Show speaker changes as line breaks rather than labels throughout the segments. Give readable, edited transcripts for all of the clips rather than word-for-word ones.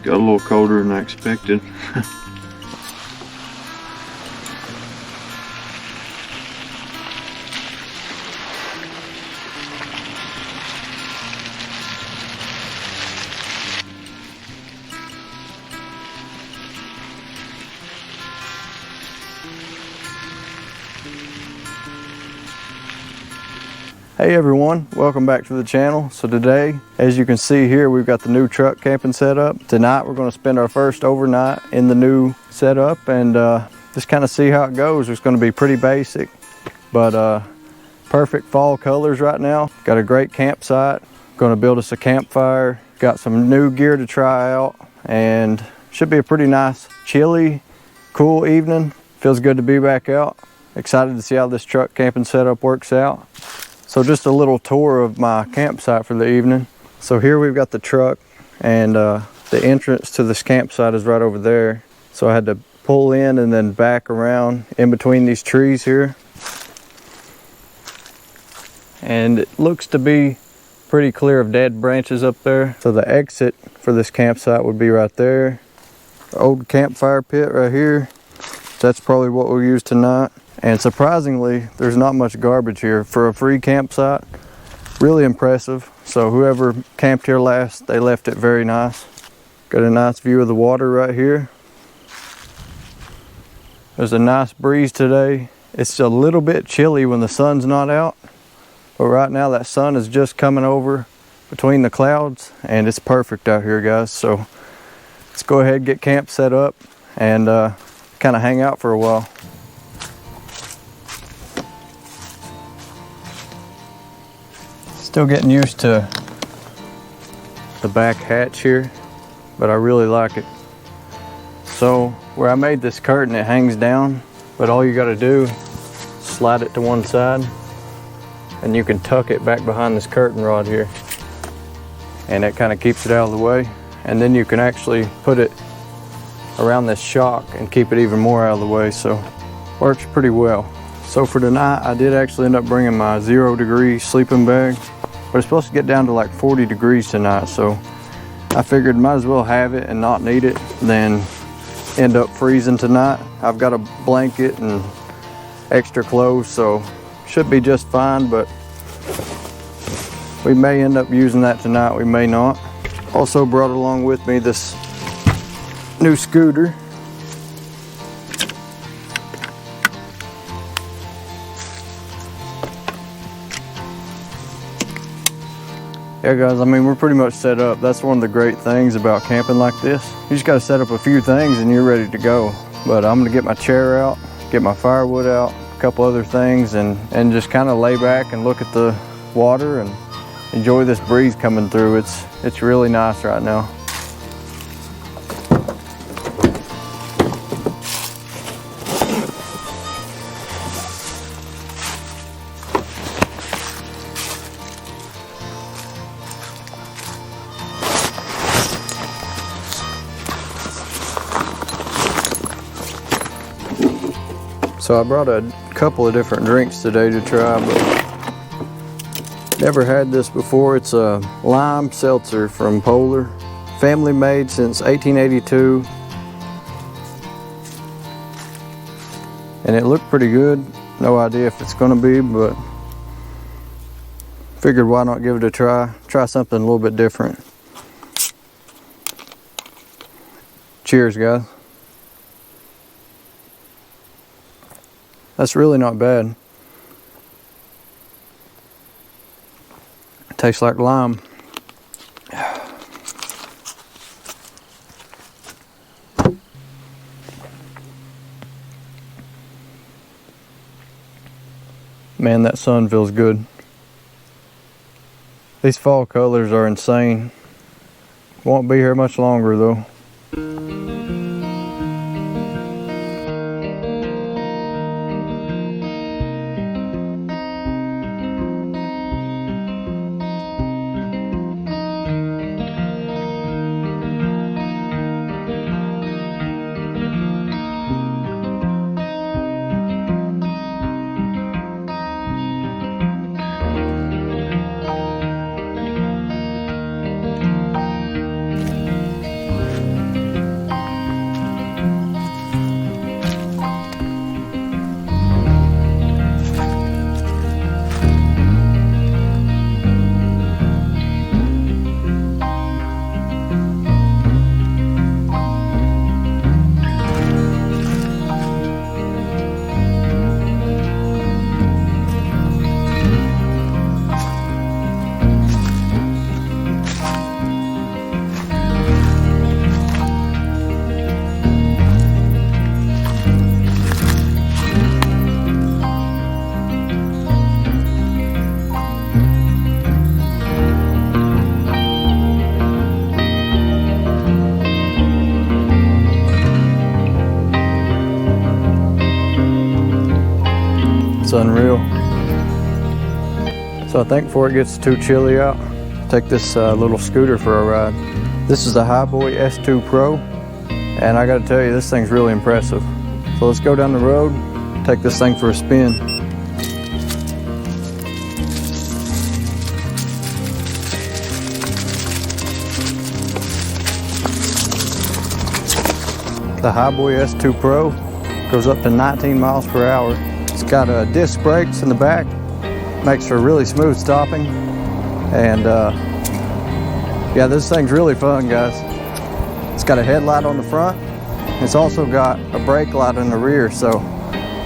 Got a little colder than I expected.
Hey everyone, welcome back to the channel. So today, as you can see here, we've got the new truck camping setup. Tonight we're going to spend our first overnight in the new setup and just kind of see how it goes. It's going to be pretty basic, but perfect fall colors right now. Got a great campsite. Going to build us a campfire. Got some new gear to try out and should be a pretty nice, chilly, cool evening. Feels good to be back out. Excited to see how this truck camping setup works out. So just a little tour of my campsite for the evening. So here we've got the truck and the entrance to this campsite is right over there. So I had to pull in and then back around in between these trees here. And it looks to be pretty clear of dead branches up there. So the exit for this campsite would be right there. The old campfire pit right here. That's probably what we'll use tonight. And surprisingly, there's not much garbage here for a free campsite. Really impressive. So whoever camped here last, they left it very nice. Got a nice view of the water right here. There's a nice breeze today. It's a little bit chilly when the sun's not out, but right now that sun is just coming over between the clouds and it's perfect out here, guys. So let's go ahead and get camp set up and kind of hang out for a while. Still getting used to the back hatch here, but I really like it. So where I made this curtain, it hangs down, but all you got to do is slide it to one side and you can tuck it back behind this curtain rod here, and it kind of keeps it out of the way. And then you can actually put it around this shock and keep it even more out of the way, so works pretty well. So for tonight, I did actually end up bringing my 0-degree sleeping bag, but it's supposed to get down to like 40 degrees tonight, so I figured might as well have it and not need it than end up freezing tonight. I've got a blanket and extra clothes, so should be just fine, but we may end up using that tonight, we may not. Also brought along with me this new scooter. Yeah guys, I mean, we're pretty much set up. That's one of the great things about camping like this. You just gotta set up a few things and you're ready to go. But I'm gonna get my chair out, get my firewood out, a couple other things, and just kind of lay back and look at the water and enjoy this breeze coming through. It's really nice right now. So I brought a couple of different drinks today to try, but never had this before. It's a lime seltzer from Polar, family made since 1882. And it looked pretty good. No idea if it's gonna be, but figured why not give it a try. Try something a little bit different. Cheers, guys. That's really not bad. It tastes like lime. Man, that sun feels good. These fall colors are insane. Won't be here much longer though. It's unreal. So I think before it gets too chilly out, take this little scooter for a ride. This is the Highboy S2 Pro, and I gotta tell you, this thing's really impressive. So let's go down the road, take this thing for a spin. The Highboy S2 Pro goes up to 19 miles per hour. It's got disc brakes in the back, makes for really smooth stopping. And yeah, this thing's really fun, guys. It's got a headlight on the front. It's also got a brake light in the rear, so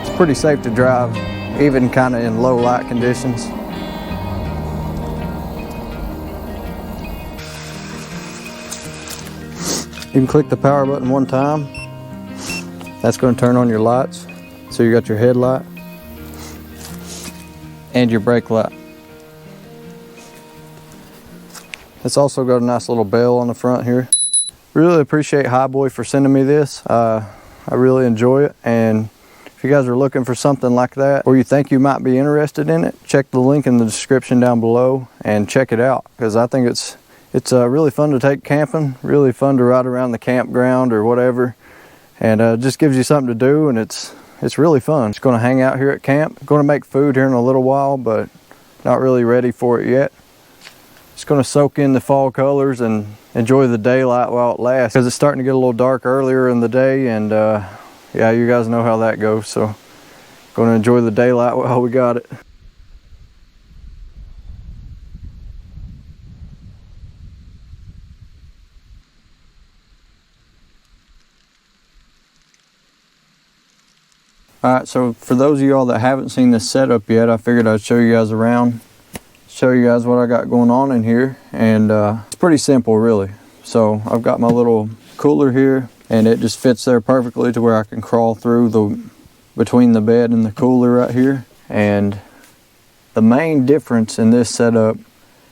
it's pretty safe to drive, even kind of in low light conditions. You can click the power button one time. That's going to turn on your lights. So you got your headlight and your brake light. It's also got a nice little bell on the front here. Really appreciate Highboy for sending me this. I really enjoy it, and if you guys are looking for something like that or you think you might be interested in it, check the link in the description down below and check it out, because I think it's really fun to take camping, really fun to ride around the campground or whatever, and just gives you something to do, and it's really fun. Just going to hang out here at camp. Going to make food here in a little while, but not really ready for it yet. Just going to soak in the fall colors and enjoy the daylight while it lasts, because it's starting to get a little dark earlier in the day, and yeah, you guys know how that goes. So going to enjoy the daylight while we got it. Alright, so for those of y'all that haven't seen this setup yet, I figured I'd show you guys around, show you guys what I got going on in here, and it's pretty simple really. So I've got my little cooler here, and it just fits there perfectly to where I can crawl through between the bed and the cooler right here. And the main difference in this setup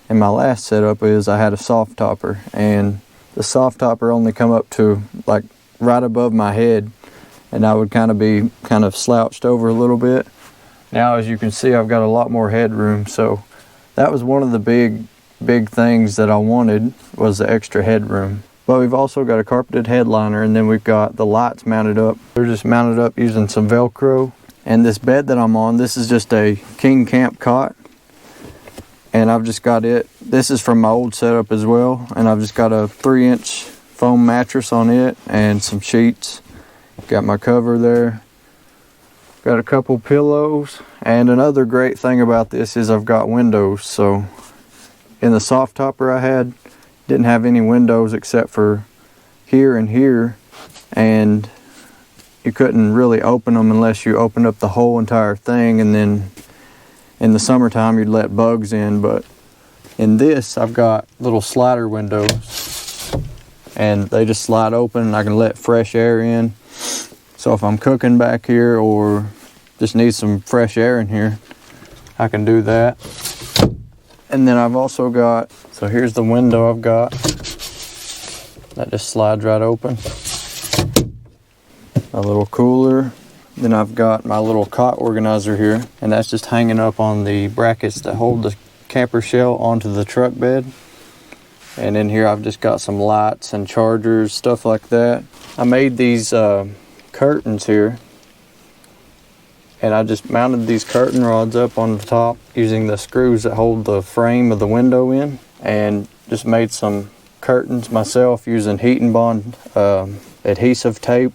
and my last setup is I had a soft topper, and the soft topper only come up to like right above my head, and I would kind of slouched over a little bit. Now, as you can see, I've got a lot more headroom, so that was one of the big things that I wanted, was the extra headroom. But we've also got a carpeted headliner, and then we've got the lights mounted up. They're just mounted up using some Velcro. And this bed that I'm on, this is just a king camp cot, and I've just got it. This is from my old setup as well, and I've just got a 3-inch foam mattress on it and some sheets. Got my cover there. Got a couple pillows. And another great thing about this is I've got windows. So in the soft topper I had, didn't have any windows except for here and here. And you couldn't really open them unless you opened up the whole entire thing. And then in the summertime you'd let bugs in. But in this I've got little slider windows. And they just slide open, and I can let fresh air in. So if I'm cooking back here or just need some fresh air in here, I can do that. And then I've also got, so here's the window I've got. That just slides right open. A little cooler. Then I've got my little cot organizer here, and that's just hanging up on the brackets that hold the camper shell onto the truck bed. And in here I've just got some lights and chargers, stuff like that. I made these curtains here, and I just mounted these curtain rods up on the top using the screws that hold the frame of the window in, and just made some curtains myself using heat and bond adhesive tape.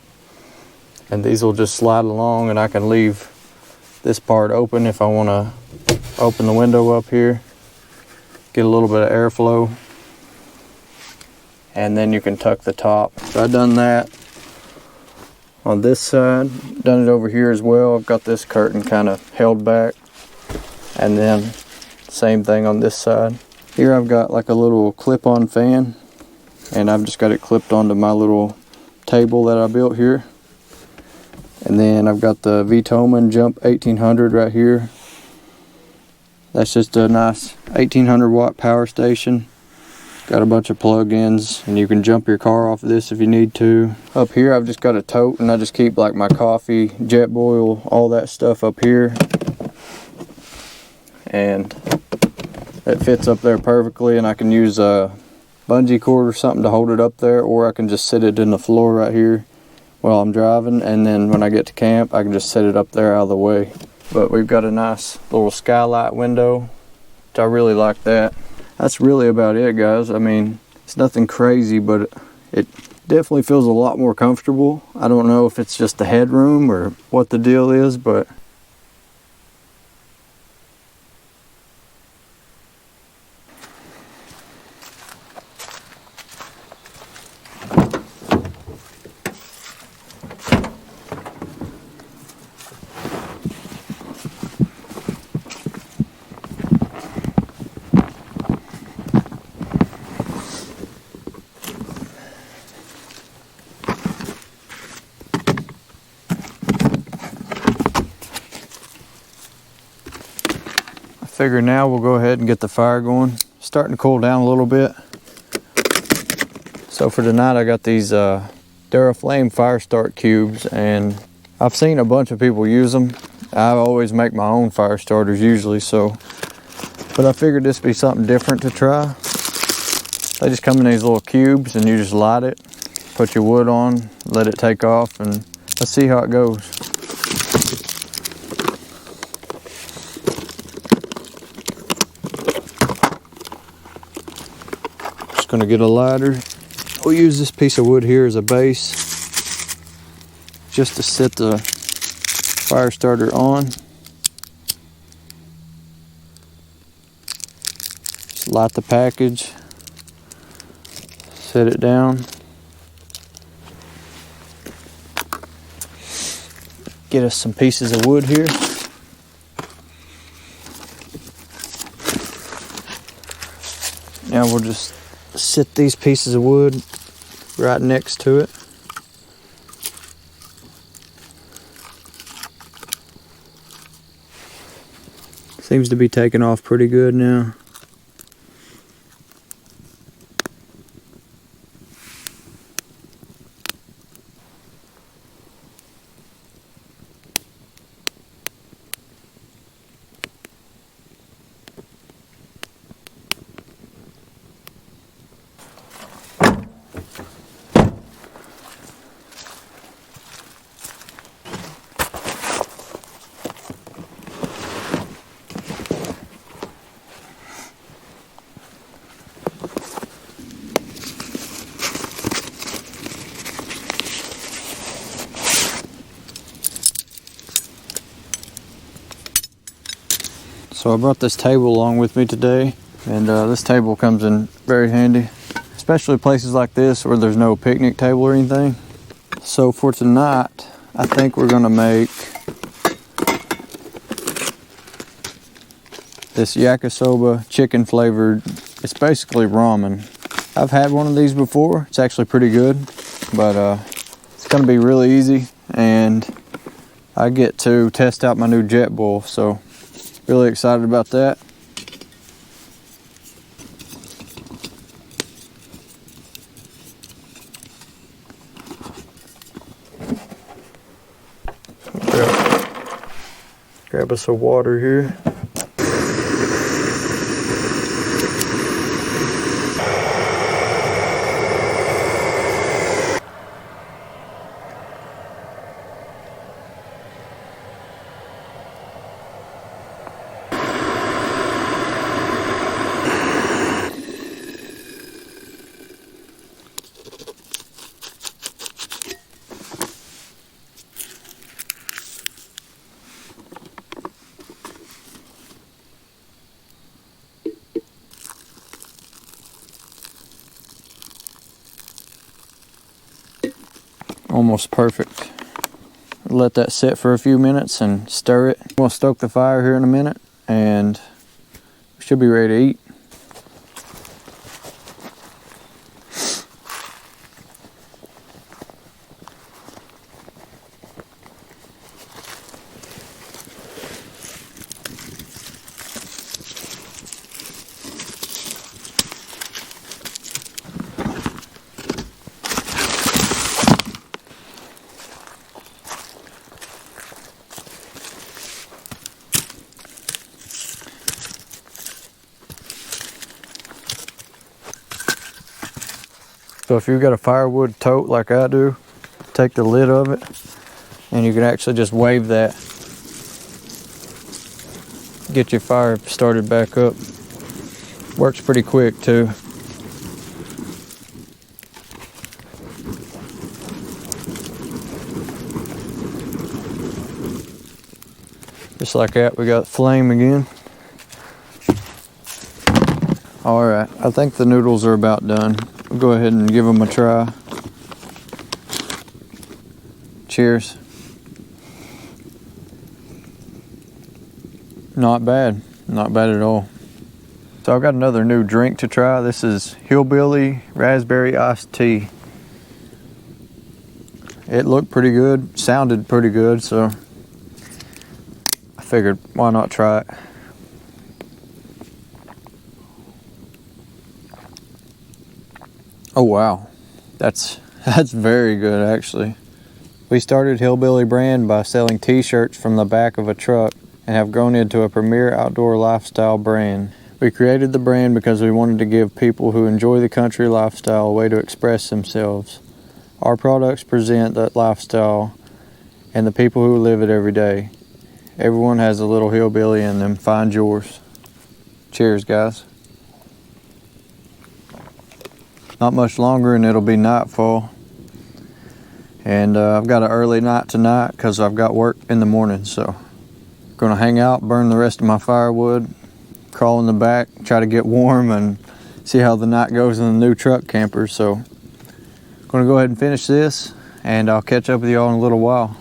And these will just slide along, and I can leave this part open if I want to open the window up here, get a little bit of airflow, and then you can tuck the top. So I've done that on this side, done it over here as well. I've got this curtain kind of held back, and then same thing on this side. Here I've got like a little clip-on fan, and I've just got it clipped onto my little table that I built here. And then I've got the VTOMAN Jump 1800 right here. That's just a nice 1800 watt power station. Got a bunch of plug-ins, and you can jump your car off of this if you need to. Up here I've just got a tote, and I just keep like my coffee, jet boil, all that stuff up here. and it fits up there perfectly, and I can use a bungee cord or something to hold it up there, or I can just sit it in the floor right here while I'm driving, and then when I get to camp I can just set it up there out of the way. But we've got a nice little skylight window, which I really like that. That's really about it, guys. I mean, it's nothing crazy, but it definitely feels a lot more comfortable. I don't know if it's just the headroom or what the deal is, but figure now we'll go ahead and get the fire going. Starting to cool down a little bit. So for tonight I got these Duraflame fire start cubes, and I've seen a bunch of people use them. I always make my own fire starters usually, but I figured this would be something different to try. They just come in these little cubes and you just light it, put your wood on, let it take off, and let's see how it goes. Going to get a lighter. We'll use this piece of wood here as a base just to set the fire starter on. Just light the package, set it down, get us some pieces of wood here. Now we'll just sit these pieces of wood right next to it. Seems to be taking off pretty good now. So I brought this table along with me today, and this table comes in very handy, especially places like this where there's no picnic table or anything. So for tonight, I think we're gonna make this yakisoba chicken flavored. It's basically ramen. I've had one of these before. It's actually pretty good, but it's gonna be really easy, and I get to test out my new JetBoil, so really excited about that. Grab us some water here. Almost perfect. Let that sit for a few minutes and stir it. We'll stoke the fire here in a minute and we should be ready to eat. So if you've got a firewood tote like I do, take the lid of it and you can actually just wave that. Get your fire started back up. Works pretty quick too. Just like that, we got flame again. All right, I think the noodles are about done. We'll go ahead and give them a try. Cheers. Not bad, not bad at all. So I've got another new drink to try. This is Hillbilly Raspberry Iced Tea. It looked pretty good, sounded pretty good, so I figured why not try it. Oh wow, that's very good actually. We started Hillbilly brand by selling t-shirts from the back of a truck and have grown into a premier outdoor lifestyle brand. We created the brand because we wanted to give people who enjoy the country lifestyle a way to express themselves. Our products present that lifestyle and the people who live it every day. Everyone has a little hillbilly in them. Find yours. Cheers, guys. Not much longer and it'll be nightfall. And I've got an early night tonight because I've got work in the morning. So gonna hang out, burn the rest of my firewood, crawl in the back, try to get warm and see how the night goes in the new truck camper. So gonna go ahead and finish this and I'll catch up with y'all in a little while.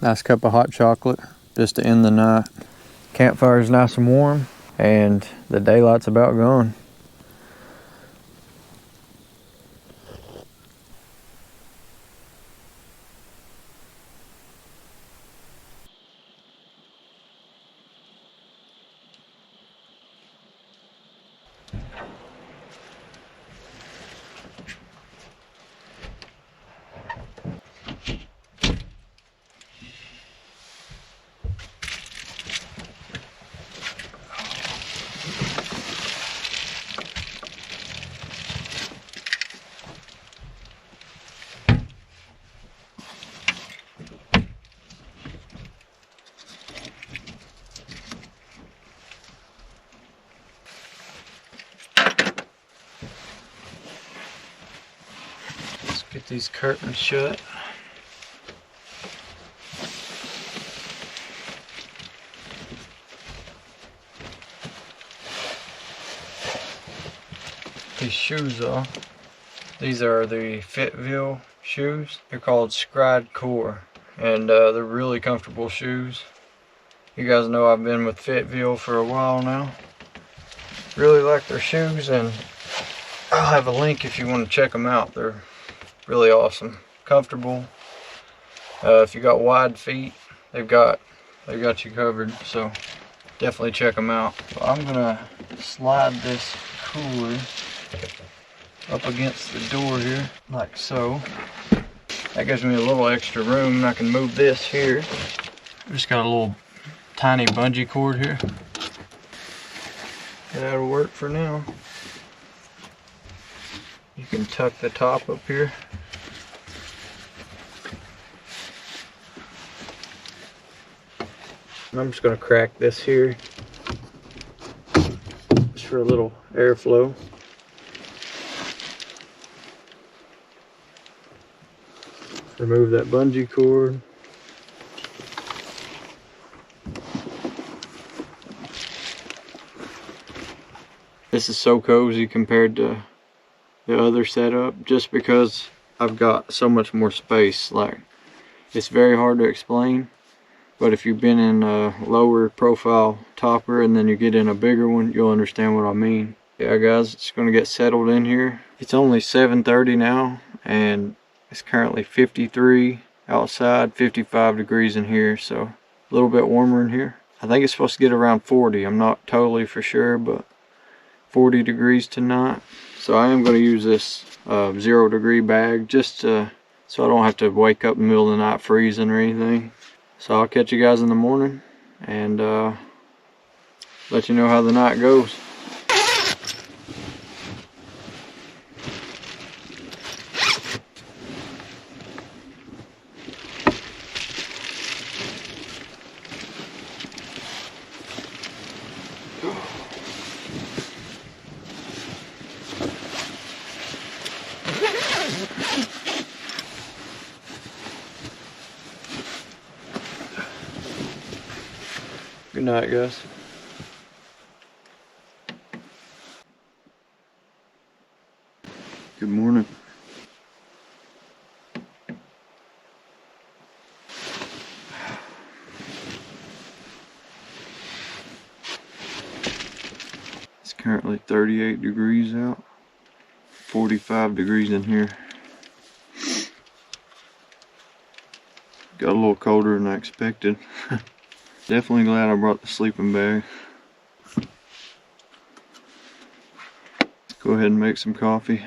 Nice cup of hot chocolate just to end the night. Campfire's nice and warm and the daylight's about gone. Get these curtains shut. These shoes off. These are the Fitville shoes. They're called Scryed Core and they're really comfortable shoes. You guys know I've been with Fitville for a while now. Really like their shoes and I'll have a link if you want to check them out. They're really awesome, comfortable. If you got wide feet, they've got you covered. So definitely check them out. So I'm gonna slide this cooler up against the door here, like so. That gives me a little extra room, and I can move this here. Just got a little tiny bungee cord here. That'll work for now. You can tuck the top up here. And I'm just going to crack this here just for a little airflow. Remove that bungee cord. This is so cozy compared to the other setup just because I've got so much more space. Like, it's very hard to explain, but if you've been in a lower profile topper and then you get in a bigger one, you'll understand what I mean. Yeah guys, it's gonna get settled in here. It's only 7:30 now and it's currently 53 outside, 55 degrees in here, so a little bit warmer in here. I think it's supposed to get around 40. I'm not totally for sure, but 40 degrees tonight. So I am going to use this 0 degree bag just so I don't have to wake up in the middle of the night freezing or anything. So I'll catch you guys in the morning and let you know how the night goes. Good night, guys. Good morning. It's currently 38 degrees out, 45 degrees in here. Got a little colder than I expected. Definitely glad I brought the sleeping bag. Let's go ahead and make some coffee.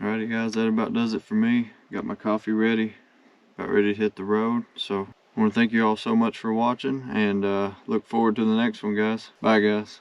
Alrighty guys, that about does it for me. Got my coffee ready, about ready to hit the road. So I want to thank you all so much for watching and look forward to the next one, guys. Bye guys.